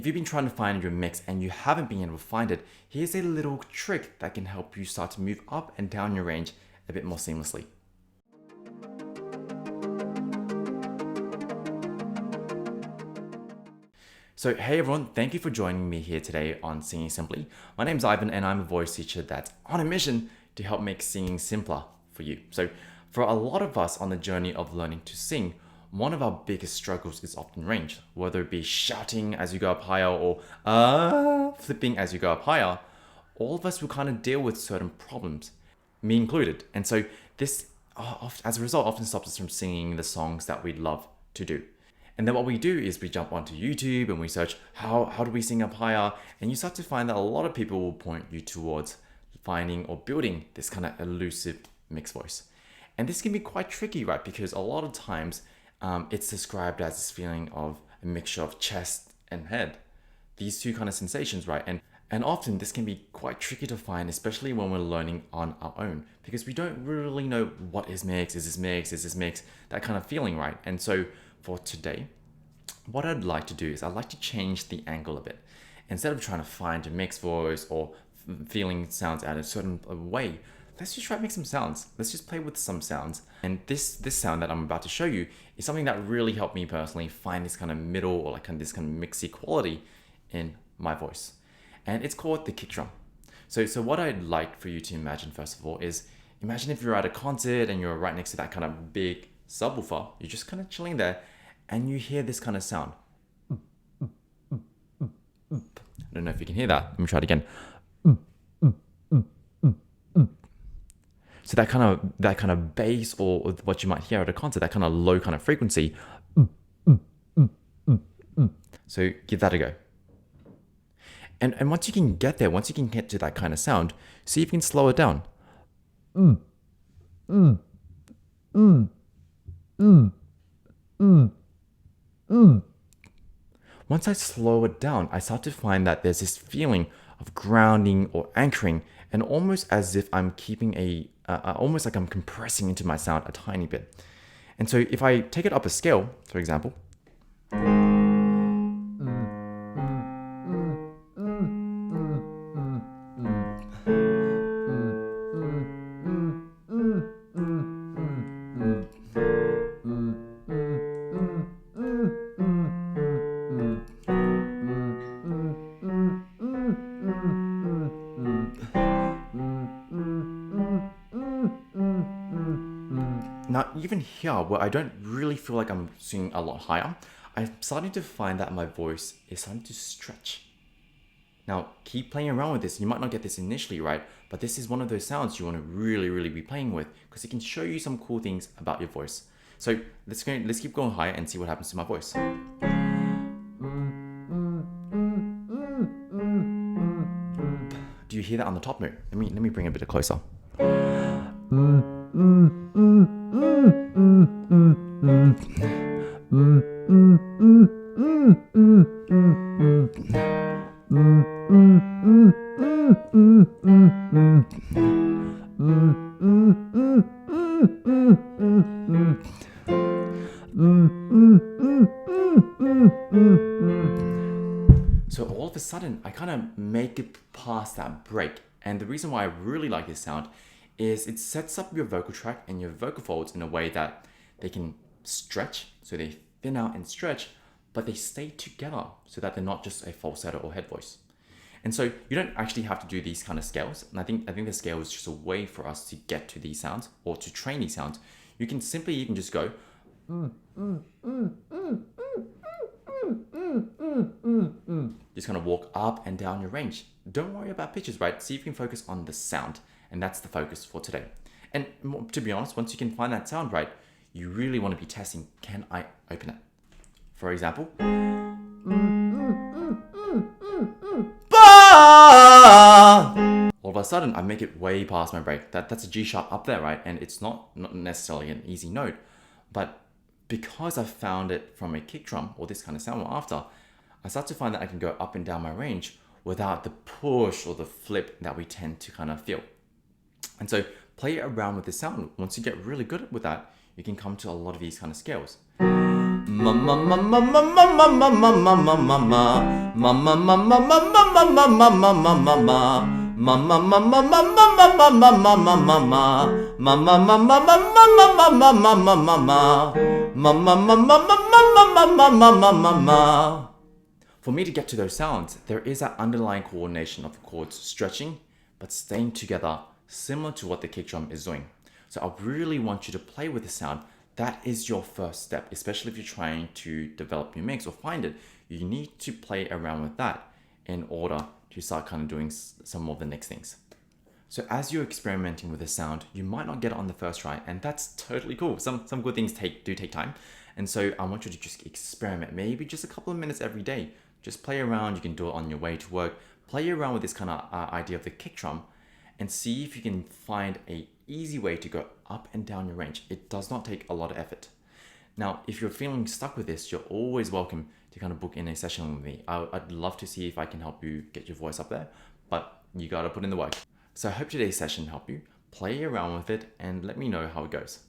if you've been trying to find your mix and you haven't been able to find it, here's a little trick that can help you start to move up and down your range a bit more seamlessly. So hey everyone, thank you for joining me here today on Singing Simply. My name's Ivan and I'm a voice teacher that's on a mission to help make singing simpler for you. So for a lot of us on the journey of learning to sing, one of our biggest struggles is often range, whether it be shouting as you go up higher or flipping as you go up higher. All of us will kind of deal with certain problems, me included. And so this, as a result, often stops us from singing the songs that we love to do. And then what we do is we jump onto YouTube and we search, how do we sing up higher? And you start to find that a lot of people will point you towards finding or building this kind of elusive mixed voice. And this can be quite tricky, right? Because a lot of times it's described as this feeling of a mixture of chest and head. These two kind of sensations, right? And often this can be quite tricky to find, especially when we're learning on our own, because we don't really know what is mixed, is this mixed, is this mixed, that kind of feeling, right? And so for today, what I'd like to do is I'd like to change the angle a bit. Instead of trying to find a mixed voice or feeling sounds out a certain way, let's just try to make some sounds. Let's just play with some sounds. And this sound that I'm about to show you is something that really helped me personally find this kind of middle or like this kind of mixy quality in my voice. And it's called the kick drum. So what I'd like for you to imagine first of all is, imagine if you're at a concert and you're right next to that kind of big subwoofer, you're just kind of chilling there and you hear this kind of sound. I don't know if you can hear that. Let me try it again. So that kind of bass, or what you might hear at a concert, that kind of low kind of frequency. So give that a go. And once you can get there, once you can get to that kind of sound, see if you can slow it down. Once I slow it down, I start to find that there's this feeling of grounding or anchoring, and almost as if I'm keeping almost like I'm compressing into my sound a tiny bit. And so if I take it up a scale, for example, now even here, where I don't really feel like I'm singing a lot higher, I'm starting to find that my voice is starting to stretch. Now, keep playing around with this. You might not get this initially, right? But this is one of those sounds you want to really, really be playing with, because it can show you some cool things about your voice. So let's keep going higher and see what happens to my voice. Do you hear that on the top note? Let me bring it a bit closer. So all of a sudden, I kind of make it past that break. And the reason why I really like this sound is it sets up your vocal tract and your vocal folds in a way that they can stretch, so they thin out and stretch, but they stay together so that they're not just a falsetto or head voice. And so you don't actually have to do these kind of scales. And I think the scale is just a way for us to get to these sounds or to train these sounds. You can just go just kind of walk up and down your range. Don't worry about pitches, right? See if you can focus on the sound. And that's the focus for today. And to be honest, once you can find that sound right, you really want to be testing, can I open it? For example, all of a sudden I make it way past my break. That's a G sharp up there, right? And it's not necessarily an easy note, but because I found it from a kick drum or this kind of sound after, I start to find that I can go up and down my range without the push or the flip that we tend to kind of feel. And so play around with the sound. Once you get really good with that, you can come to a lot of these kind of scales. And For me to get to those sounds, there is that underlying coordination of the chords stretching but staying together, similar to what the kick drum is doing. So I really want you to play with the sound. That is your first step, especially if you're trying to develop your mix or find it. You need to play around with that in order to start kind of doing some of the next things. So as you're experimenting with the sound, you might not get it on the first try, and that's totally cool. Some good things do take time. And so I want you to just experiment, maybe just a couple of minutes every day. Just play around. You can do it on your way to work. Play around with this kind of idea of the kick drum and see if you can find a easy way to go up and down your range. It does not take a lot of effort. Now, if you're feeling stuck with this, you're always welcome to kind of book in a session with me. I'd love to see if I can help you get your voice up there, but you gotta put in the work. So I hope today's session helped you. Play around with it and let me know how it goes.